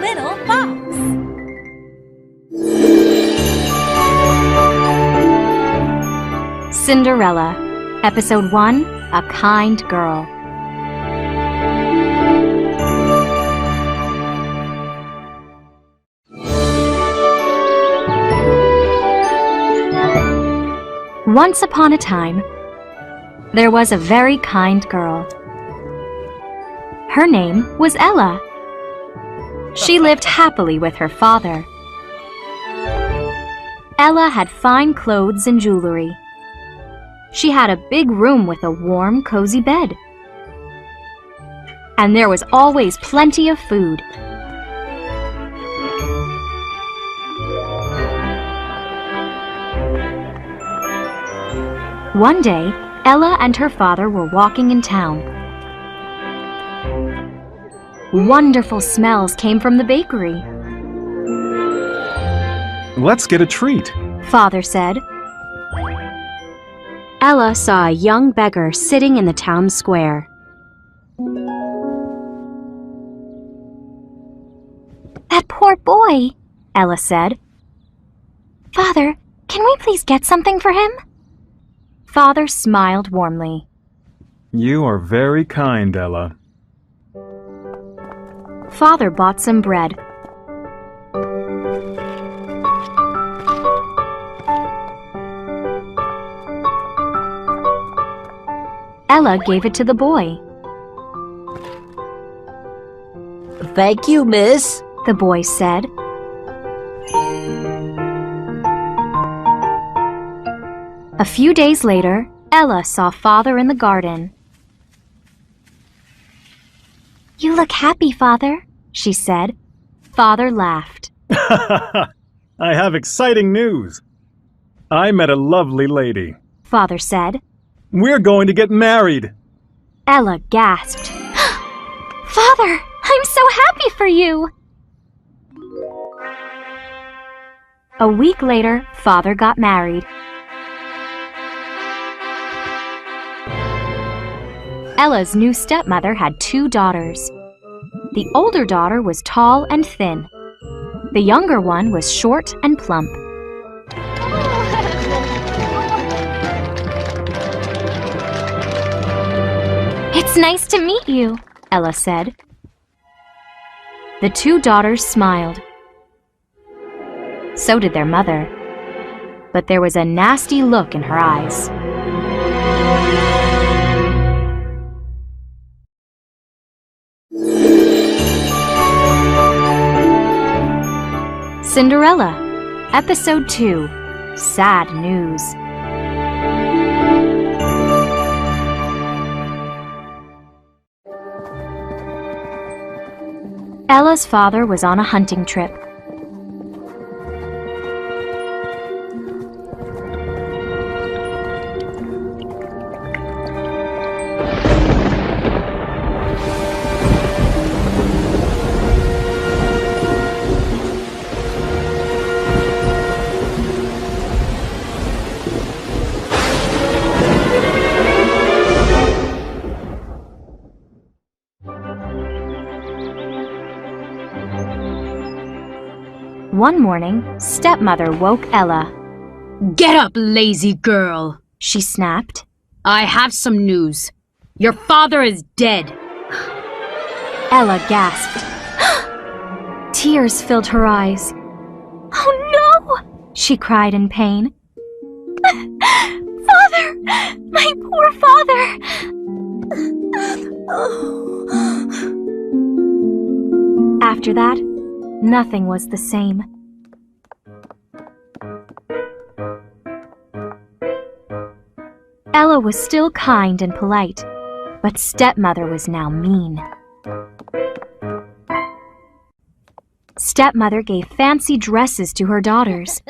little fox. Cinderella, Episode 1, A Kind Girl. Once upon a time, there was a very kind girl. Her name was Ella. She lived happily with her father. Ella had fine clothes and jewelry. She had a big room with a warm, cozy bed. And there was always plenty of food. One day, Ella and her father were walking in town. Wonderful smells came from the bakery. Let's get a treat, Father said. Ella saw a young beggar sitting in the town square. That poor boy, Ella said. Father, can we please get something for him? Father smiled warmly. You are very kind, Ella. Father bought some bread. Ella gave it to the boy. Thank you, miss, The boy said. A few days later, Ella saw Father in the garden. You look happy, Father, she said. Father laughed. I have exciting news. I met a lovely lady. Father said. We're going to get married. Ella gasped. Father, I'm so happy for you! A week later, Father got married. Ella's new stepmother had 2 daughters. The older daughter was tall and thin. The younger one was short and plump. It's nice to meet you, Ella said. The 2 daughters smiled. So did their mother. But there was a nasty look in her eyes. Cinderella, Episode 2, Sad News. Ella's father was on a hunting trip. One morning, stepmother woke Ella. Get up, lazy girl, She snapped. I have some news. Your father is dead. Ella gasped. Tears filled her eyes. Oh no! She cried in pain. Father! My poor father! After that, nothing was the same. Ella was still kind and polite, but stepmother was now mean. Stepmother gave fancy dresses to her daughters.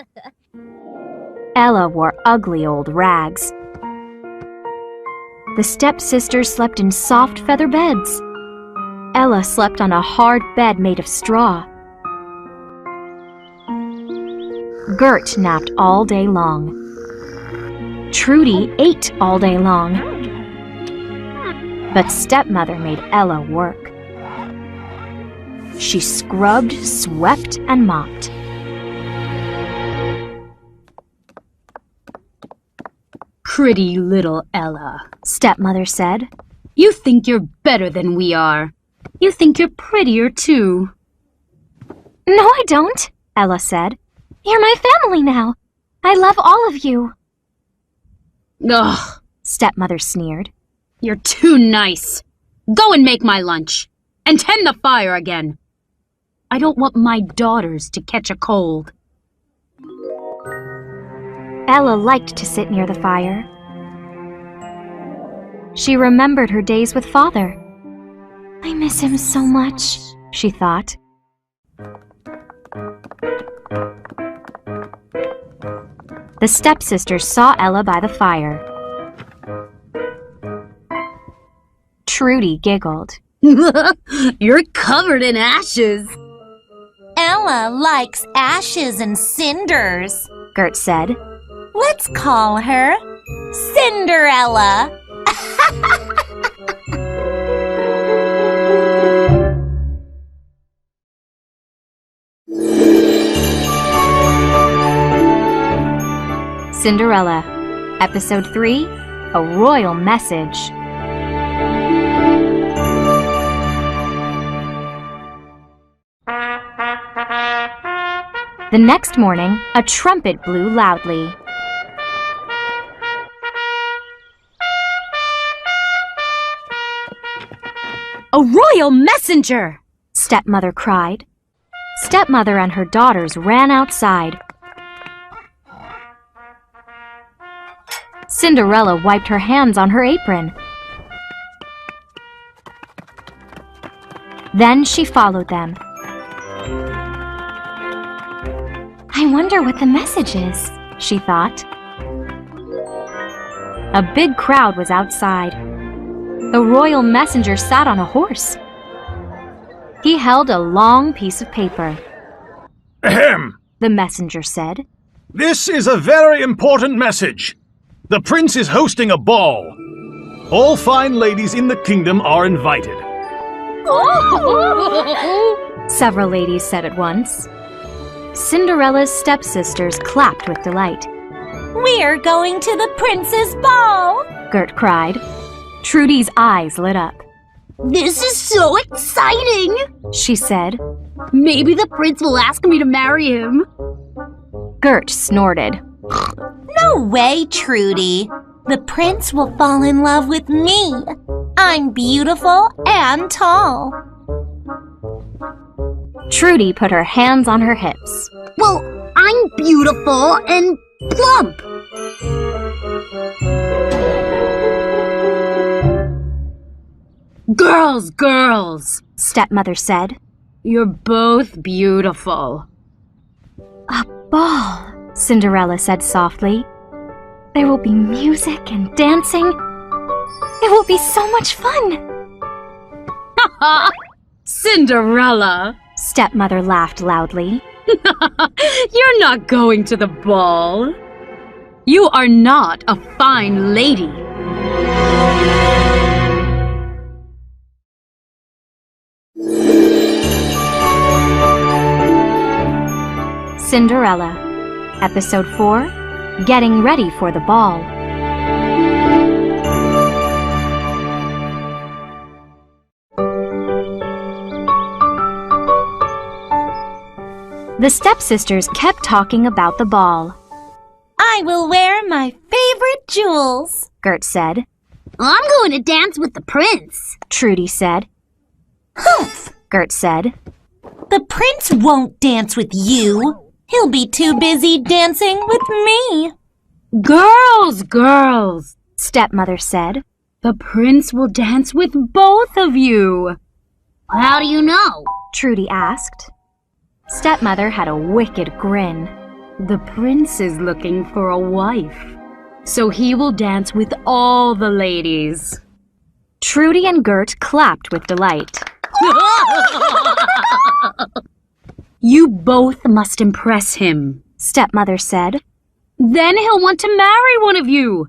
Ella wore ugly old rags. The stepsisters slept in soft feather beds. Ella slept on a hard bed made of straw. Gert napped all day long. Trudy ate all day long. But stepmother made Ella work. She scrubbed, swept, and mopped. Pretty little Ella, Stepmother said. you think you're better than we are. You think you're prettier, too. No, I don't, Ella said. You're my family now. I love all of you. Ugh, Stepmother sneered. you're too nice. Go and make my lunch. And tend the fire again. I don't want my daughters to catch a cold. Ella liked to sit near the fire. She remembered her days with Father. I miss him so much, she thought. The stepsisters saw Ella by the fire. Trudy giggled. You're covered in ashes. Ella likes ashes and cinders. Gert said. Let's call her Cinderella. Cinderella, Episode 3, A Royal Message. The next morning, a trumpet blew loudly. A royal messenger! Stepmother cried. Stepmother and her daughters ran outside. Cinderella wiped her hands on her apron. Then she followed them. I wonder what the message is, she thought. A big crowd was outside. The royal messenger sat on a horse. He held a long piece of paper. Ahem! The messenger said. This is a very important message. The prince is hosting a ball. All fine ladies in the kingdom are invited. Several ladies said at once. Cinderella's stepsisters clapped with delight. We're going to the prince's ball. Gert cried. Trudy's eyes lit up. This is so exciting! She said. Maybe the prince will ask me to marry him. Gert snorted. No way, Trudy. The prince will fall in love with me. I'm beautiful and tall. Trudy put her hands on her hips. Well, I'm beautiful and plump. Girls, girls, Stepmother said. you're both beautiful. A ball, Cinderella said softly. There will be music and dancing. It will be so much fun. Cinderella, Stepmother laughed loudly. you're not going to the ball. You are not a fine lady. Cinderella, Episode 4, Getting Ready for the Ball. The stepsisters kept talking about the ball. I will wear my favorite jewels. Gert said. I'm going to dance with the prince. Trudy said. Humph! Gert said. The prince won't dance with you. He'll be too busy dancing with me. Girls, girls, Stepmother said. the prince will dance with both of you. How do you know? Trudy asked. Stepmother had a wicked grin. The prince is looking for a wife, so he will dance with all the ladies. Trudy and Gert clapped with delight. You both must impress him. Stepmother said. Then he'll want to marry one of you.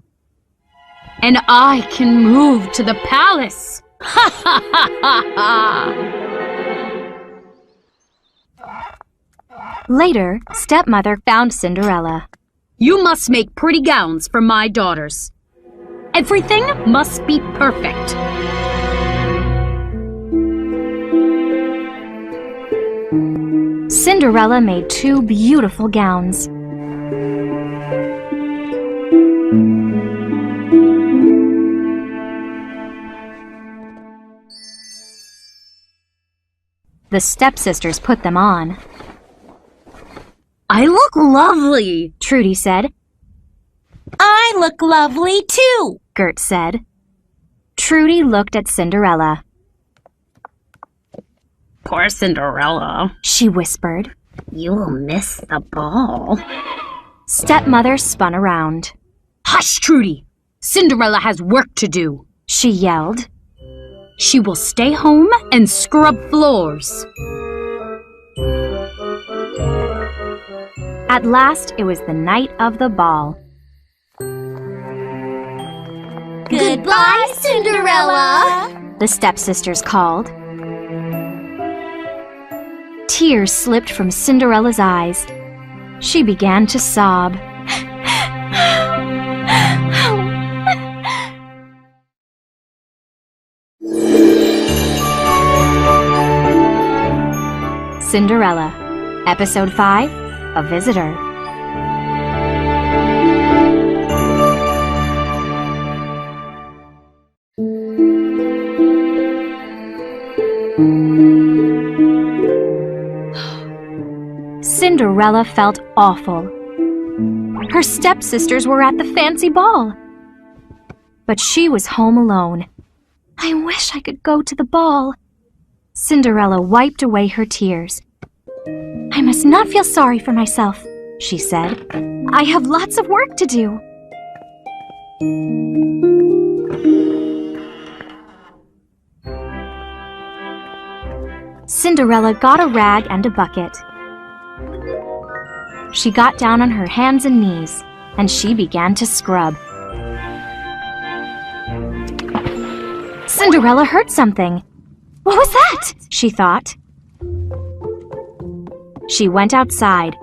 And I can move to the palace. Ha ha ha ha ha! Later, stepmother found Cinderella. You must make pretty gowns for my daughters. Everything must be perfect. Cinderella made 2 beautiful gowns. The stepsisters put them on. I look lovely, Trudy said. I look lovely too, Gert said. Trudy looked at Cinderella. Poor Cinderella. She whispered. You will miss the ball. Stepmother spun around. Hush, Trudy! Cinderella has work to do. She yelled. She will stay home and scrub floors. At last, it was the night of the ball. Goodbye, Cinderella. The stepsisters called. Tears slipped from Cinderella's eyes. She began to sob. Cinderella, Episode 5, A Visitor. Cinderella felt awful. Her stepsisters were at the fancy ball. But she was home alone. I wish I could go to the ball. Cinderella wiped away her tears. I must not feel sorry for myself, she said. I have lots of work to do. Cinderella got a rag and a bucket. She got down on her hands and knees, and she began to scrub. Cinderella heard something. What was that? She thought. She went outside.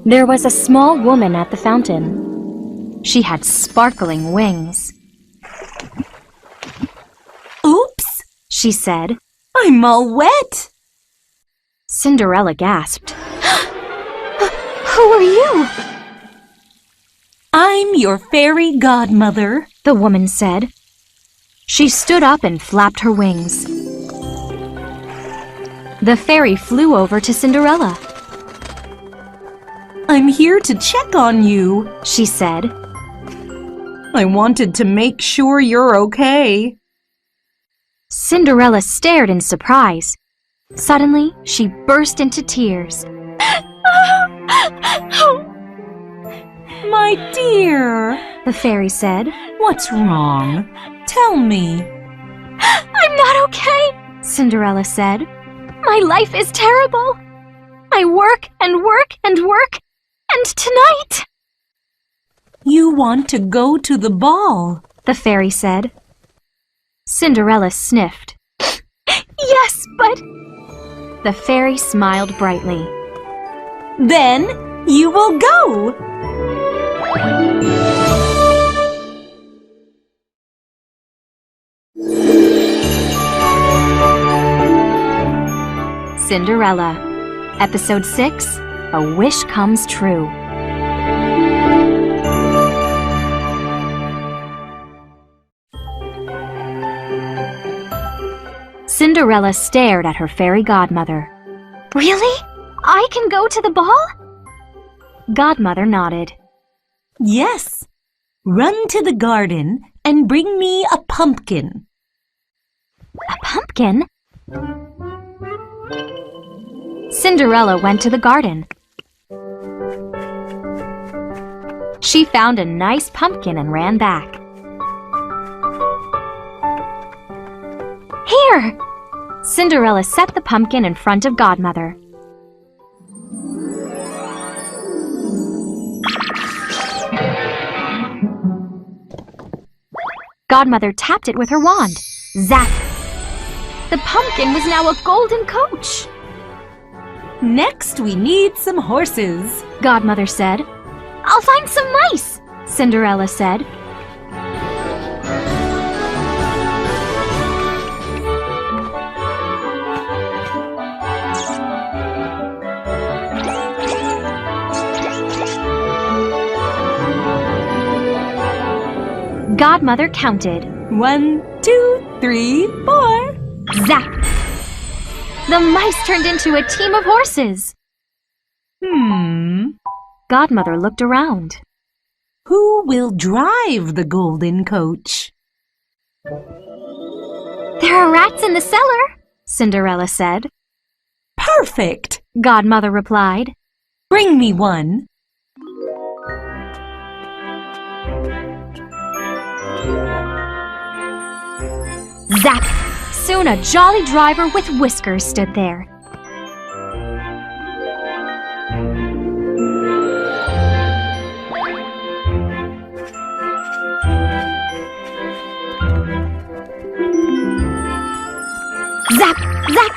There was a small woman at the fountain. She had sparkling wings. Oops, She said. I'm all wet. Cinderella gasped. Who are you? I'm your fairy godmother, The woman said. She stood up and flapped her wings. The fairy flew over to Cinderella. I'm here to check on you. She said. I wanted to make sure you're okay. Cinderella stared in surprise. Suddenly, she burst into tears. My dear, The fairy said. what's wrong? Tell me. I'm not okay, Cinderella said. My life is terrible. I work and work and work, and tonight... You want to go to the ball. The fairy said. Cinderella sniffed. Yes, but... The fairy smiled brightly. Then you will go. Cinderella, Episode 6, A Wish Comes True. Cinderella stared at her fairy godmother. Really? I can go to the ball? Godmother nodded. Yes. Run to the garden and bring me a pumpkin. A pumpkin? Cinderella went to the garden. She found a nice pumpkin and ran back. Here! Cinderella set the pumpkin in front of Godmother. Godmother tapped it with her wand. Zap! The pumpkin was now a golden coach. Next, we need some horses. Godmother said. I'll find some mice, Cinderella said. Godmother counted. 1, 2, 3, 4. Zap! The mice turned into a team of horses. Godmother looked around. Who will drive the golden coach? There are rats in the cellar, Cinderella said. Perfect! Godmother replied. Bring me one. Zap! Soon a jolly driver with whiskers stood there. Zap! Zap!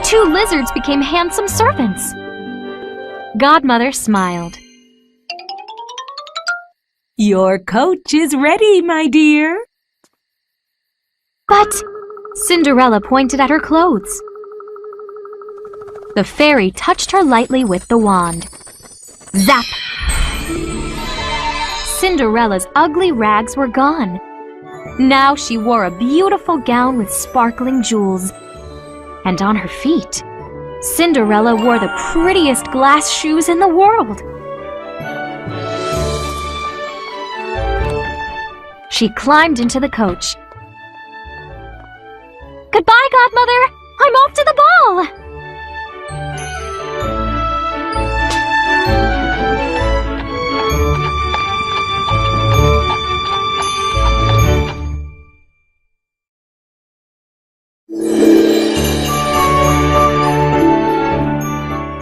2 lizards became handsome servants. Godmother smiled. Your coach is ready, my dear. But Cinderella pointed at her clothes. The fairy touched her lightly with the wand. Zap! Cinderella's ugly rags were gone. Now she wore a beautiful gown with sparkling jewels. And on her feet, Cinderella wore the prettiest glass shoes in the world. She climbed into the coach. Goodbye, Godmother! I'm off to the ball!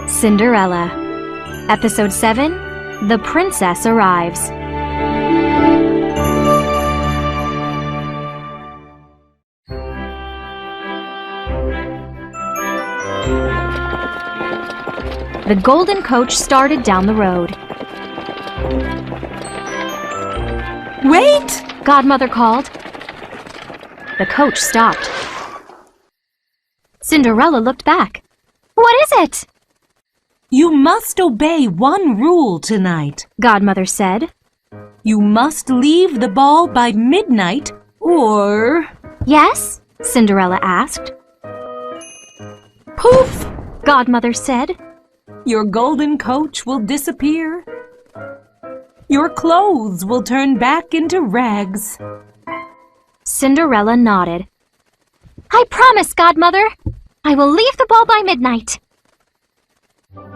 Cinderella. Episode 7, The Princess Arrives. The golden coach started down the road. Wait! Godmother called. The coach stopped. Cinderella looked back. What is it? You must obey one rule tonight, Godmother said. You must leave the ball by midnight, or... Yes? Cinderella asked. Poof! Godmother said. Your golden coach will disappear. Your clothes will turn back into rags. Cinderella nodded. I promise, Godmother. I will leave the ball by midnight.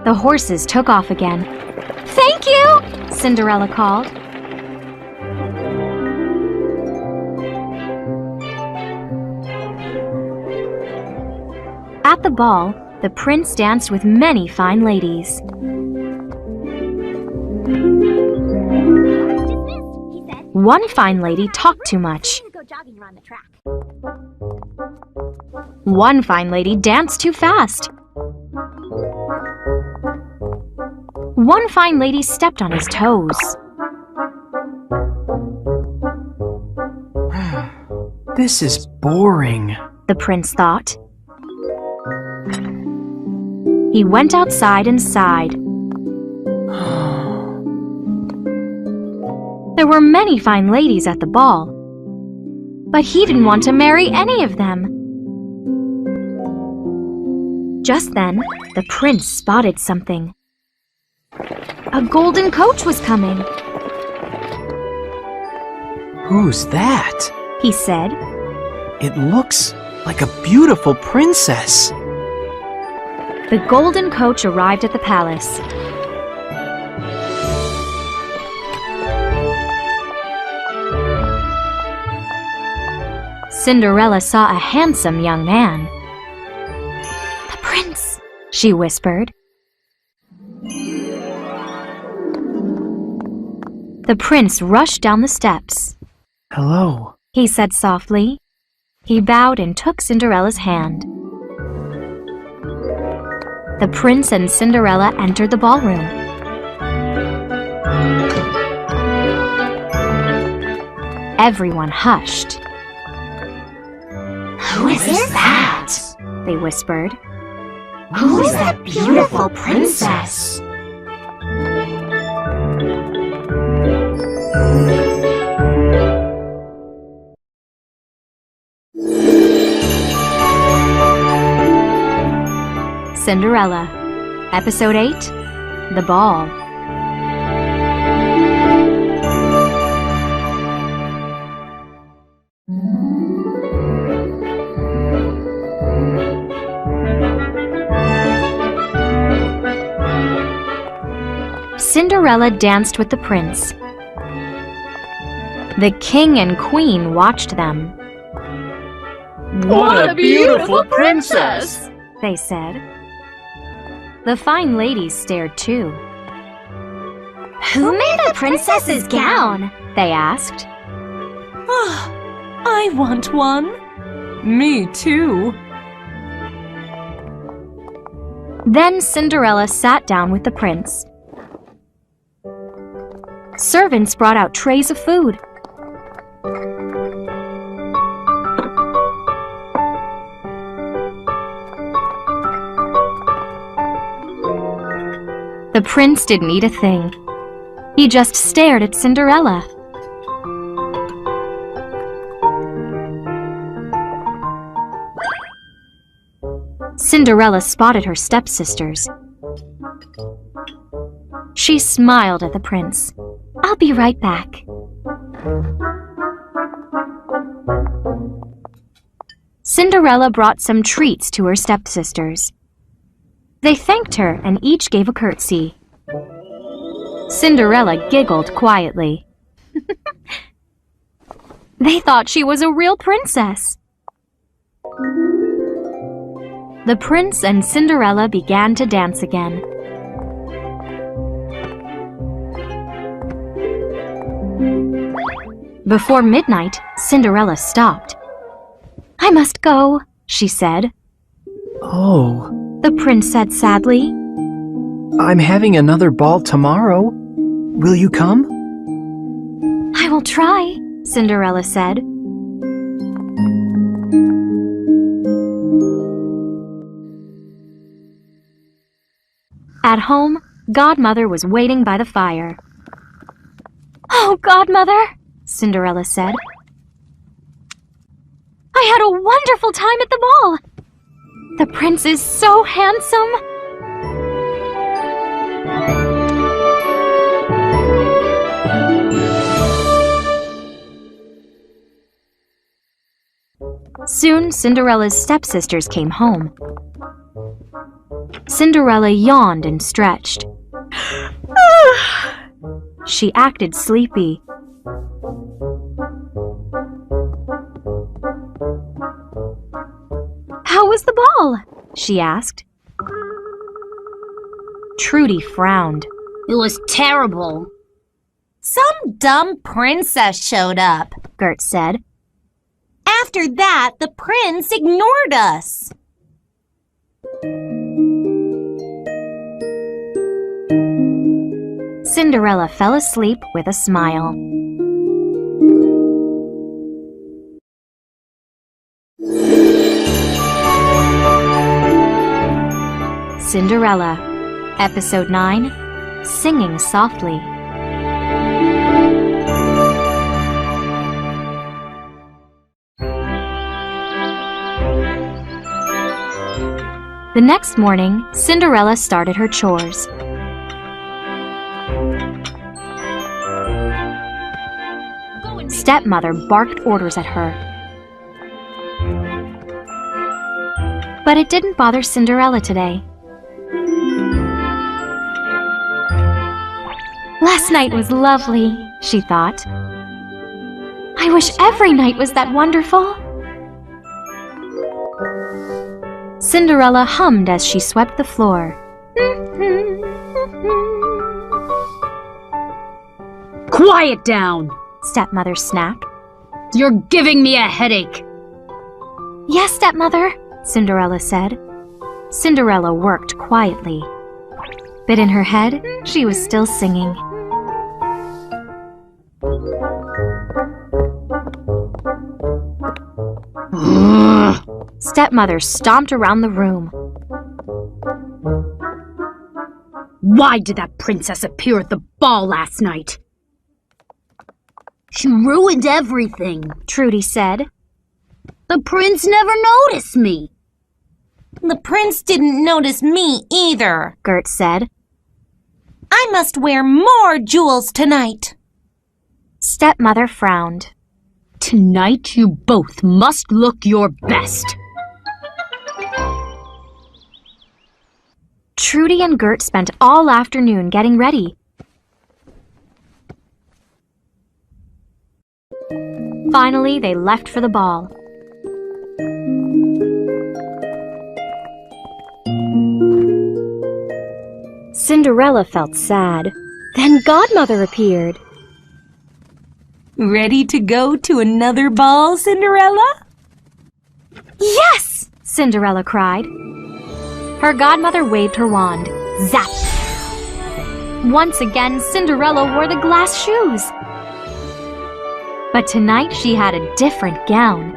The horses took off again. Thank you, Cinderella called. At the ball, the prince danced with many fine ladies. One fine lady talked too much. One fine lady danced too fast. One fine lady stepped on his toes. This is boring, The prince thought. He went outside and sighed. There were many fine ladies at the ball, but he didn't want to marry any of them. Just then, the prince spotted something. A golden coach was coming. Who's that? He said. It looks like a beautiful princess. The golden coach arrived at the palace. Cinderella saw a handsome young man. The prince, she whispered. The prince rushed down the steps. Hello. He said softly. He bowed and took Cinderella's hand. The prince and Cinderella entered the ballroom. Everyone hushed. Who is that? They whispered. Who is that beautiful princess? Cinderella, Episode 8, The Ball. Cinderella danced with the prince. The king and queen watched them. What a beautiful princess! They said. The fine ladies stared too. Who made the princess's gown? They asked. I want one. Me too. Then Cinderella sat down with the prince. Servants brought out trays of food. The prince didn't eat a thing. He just stared at Cinderella. Cinderella spotted her stepsisters. She smiled at the prince. "I'll be right back." Cinderella brought some treats to her stepsisters. They thanked her and each gave a curtsy. Cinderella giggled quietly. They thought she was a real princess. The prince and Cinderella began to dance again. Before midnight, Cinderella stopped. "I must go," she said. Oh, The prince said sadly. I'm having another ball tomorrow. Will you come? "I will try," Cinderella said. At home, Godmother was waiting by the fire. "Oh, Godmother," Cinderella said. "I had a wonderful time at the ball. The prince is so handsome." Soon, Cinderella's stepsisters came home. Cinderella yawned and stretched. She acted sleepy. "How was the ball?" she asked. Trudy frowned. It was terrible. Some dumb princess showed up. Gert said. After that, the prince ignored us. Cinderella fell asleep with a smile. Cinderella, Episode 9, Singing Softly. The next morning, Cinderella started her chores. Stepmother barked orders at her. But it didn't bother Cinderella today. Last night was lovely, she thought. I wish every night was that wonderful. Cinderella hummed as she swept the floor. Quiet down! Stepmother snapped. You're giving me a headache. Yes, stepmother, Cinderella said. Cinderella worked quietly, but in her head, she was still singing. Stepmother stomped around the room. Why did that princess appear at the ball last night? She ruined everything, Trudy said. The prince never noticed me. The prince didn't notice me either, Gert said. I must wear more jewels tonight. Stepmother frowned. Tonight you both must look your best. Trudy and Gert spent all afternoon getting ready. Finally, they left for the ball. Cinderella felt sad. Then Godmother appeared. Ready to go to another ball, Cinderella? Yes! Cinderella cried. Her godmother waved her wand. Zap! Once again, Cinderella wore the glass shoes. But tonight she had a different gown.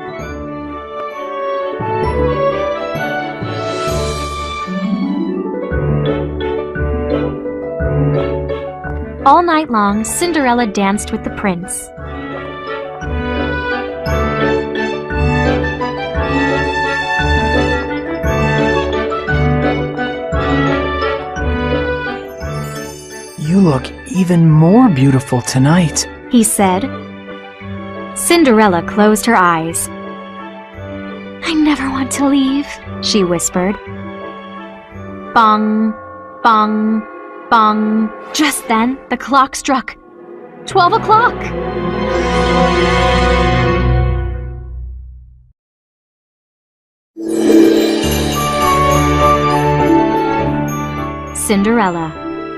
All night long, Cinderella danced with the prince. You look even more beautiful tonight, He said. Cinderella closed her eyes. I never want to leave, she whispered. Bong, bong, bong. Just then, the clock struck. 12 o'clock! Cinderella,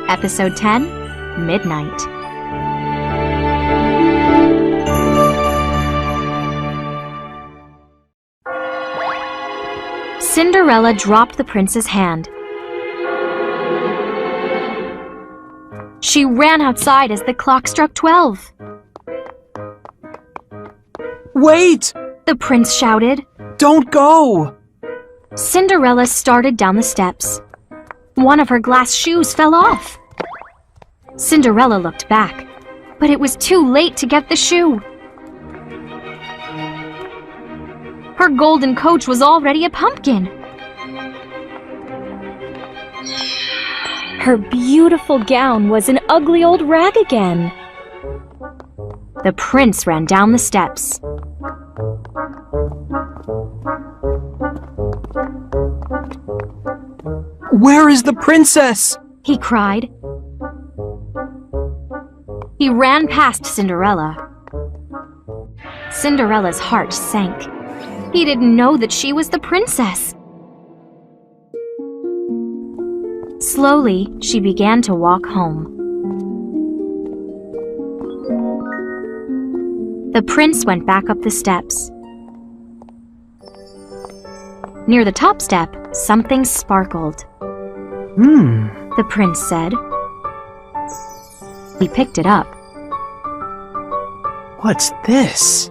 Episode 10, Midnight. Cinderella dropped the prince's hand. She ran outside as the clock struck 12. Wait! The prince shouted. Don't go! Cinderella started down the steps. One of her glass shoes fell off. Cinderella looked back, but it was too late to get the shoe. Her golden coach was already a pumpkin. Her beautiful gown was an ugly old rag again. The prince ran down the steps. Where is the princess? He cried. He ran past Cinderella. Cinderella's heart sank. He didn't know that she was the princess. Slowly, she began to walk home. The prince went back up the steps. Near the top step, something sparkled. The prince said. He picked it up. What's this?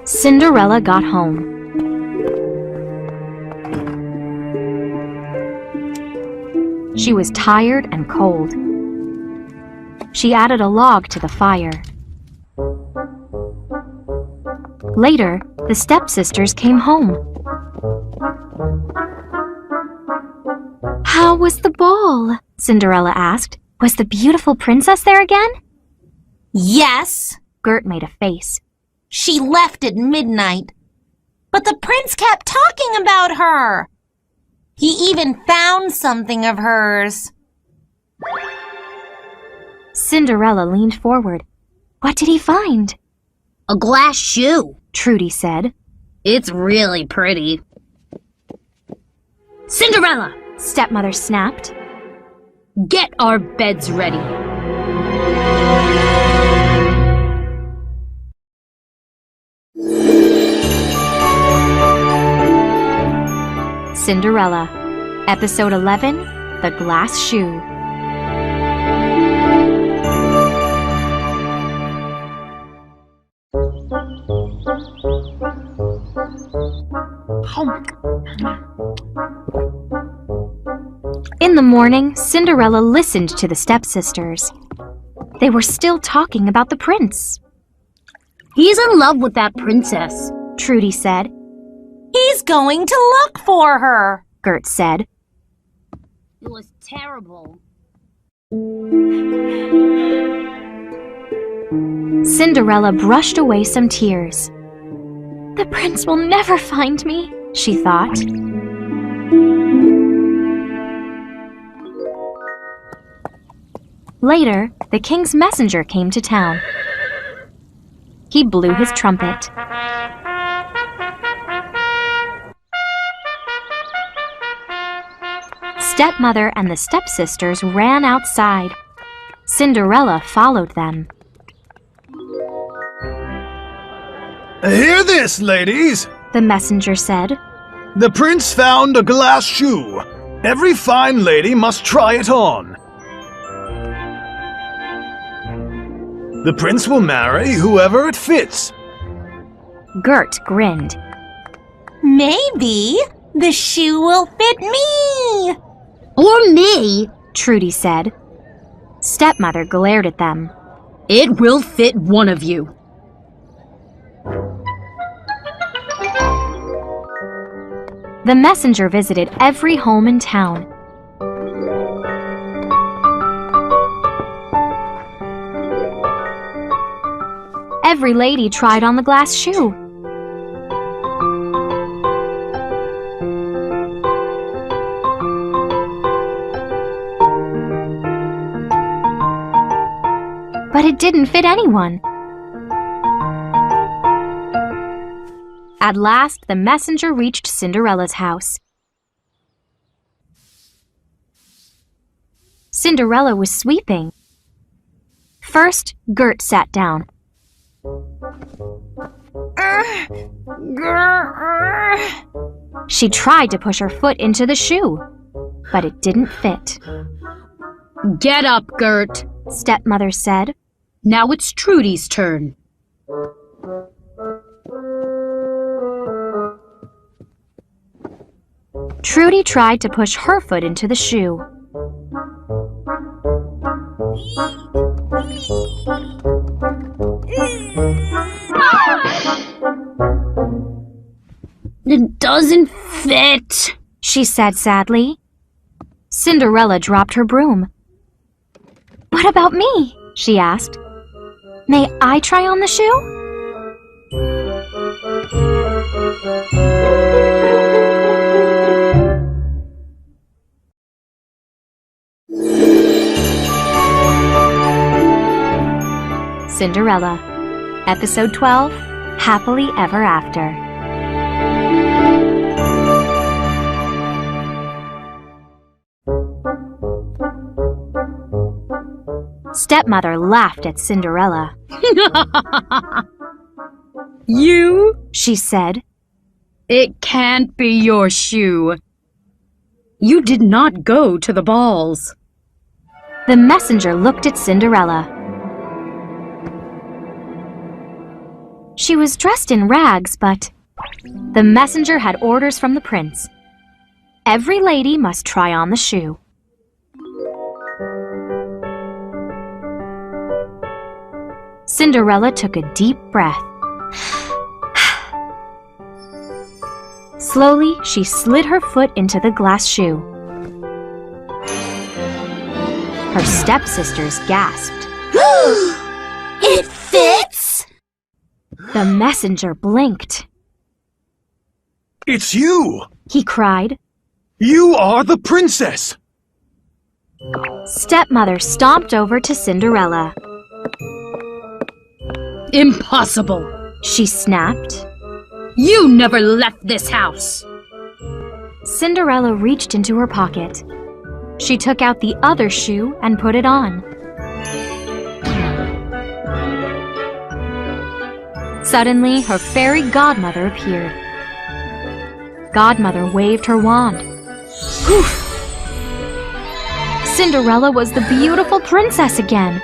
Cinderella got home. She was tired and cold. She added a log to the fire. Later, the stepsisters came home. How was the ball? Cinderella asked. Was the beautiful princess there again? Yes. Gert made a face. She left at midnight. But the prince kept talking about her. He even found something of hers. Cinderella leaned forward. What did he find? A glass shoe, Trudy said. It's really pretty. Cinderella, Stepmother snapped. get our beds ready. Cinderella, Episode 11, The Glass Shoe. In the morning, Cinderella listened to the stepsisters. They were still talking about the prince. He's in love with that princess, Trudy said. He's going to look for her, Gert said. It was terrible. Cinderella brushed away some tears. The prince will never find me, she thought. Later, the king's messenger came to town. He blew his trumpet. Stepmother and the stepsisters ran outside. Cinderella followed them. Hear this, ladies! The messenger said. The prince found a glass shoe. Every fine lady must try it on. The prince will marry whoever it fits. Gert grinned. Maybe the shoe will fit me. Or me, Trudy said. Stepmother glared at them. It will fit one of you. The messenger visited every home in town. Every lady tried on the glass shoe. But it didn't fit anyone. At last, the messenger reached Cinderella's house. Cinderella was sweeping. First, Gert sat down. She tried to push her foot into the shoe, but it didn't fit. Get up, Gert. Stepmother said. Now it's Trudy's turn. Trudy tried to push her foot into the shoe. It doesn't fit, she said sadly. Cinderella dropped her broom. What about me? She asked. May I try on the shoe? Cinderella, Episode 12, Happily Ever After. Stepmother laughed at Cinderella. You? She said. It can't be your shoe. You did not go to the balls. The messenger looked at Cinderella. She was dressed in rags, but the messenger had orders from the prince. Every lady must try on the shoe. Cinderella took a deep breath. Slowly, she slid her foot into the glass shoe. Her stepsisters gasped. It fits? The messenger blinked. It's you! He cried. You are the princess! Stepmother stomped over to Cinderella. Impossible, She snapped. You never left this house. Cinderella reached into her pocket. She took out the other shoe and put it on. Suddenly, her fairy godmother appeared. Godmother waved her wand. Poof! Cinderella was the beautiful princess again.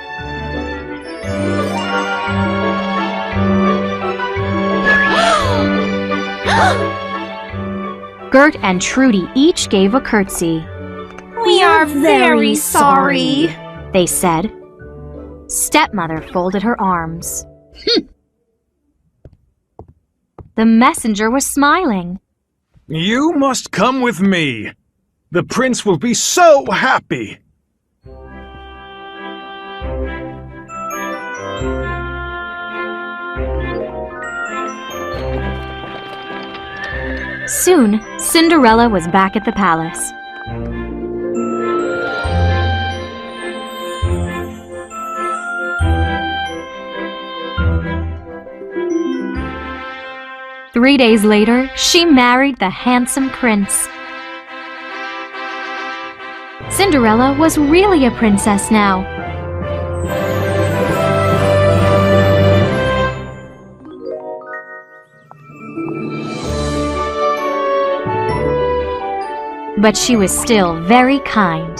Gert and Trudy each gave a curtsy. We are very sorry, they said. Stepmother folded her arms. The messenger was smiling. You must come with me. The prince will be so happy. Soon, Cinderella was back at the palace. Three days later, she married the handsome prince. Cinderella was really a princess now. But she was still very kind.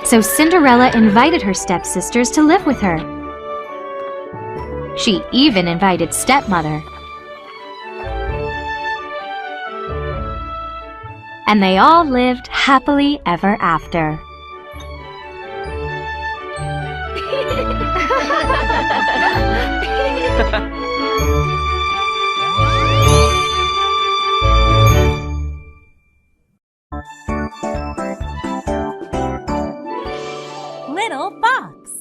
So Cinderella invited her stepsisters to live with her. She even invited stepmother. And they all lived happily ever after. Little Fox.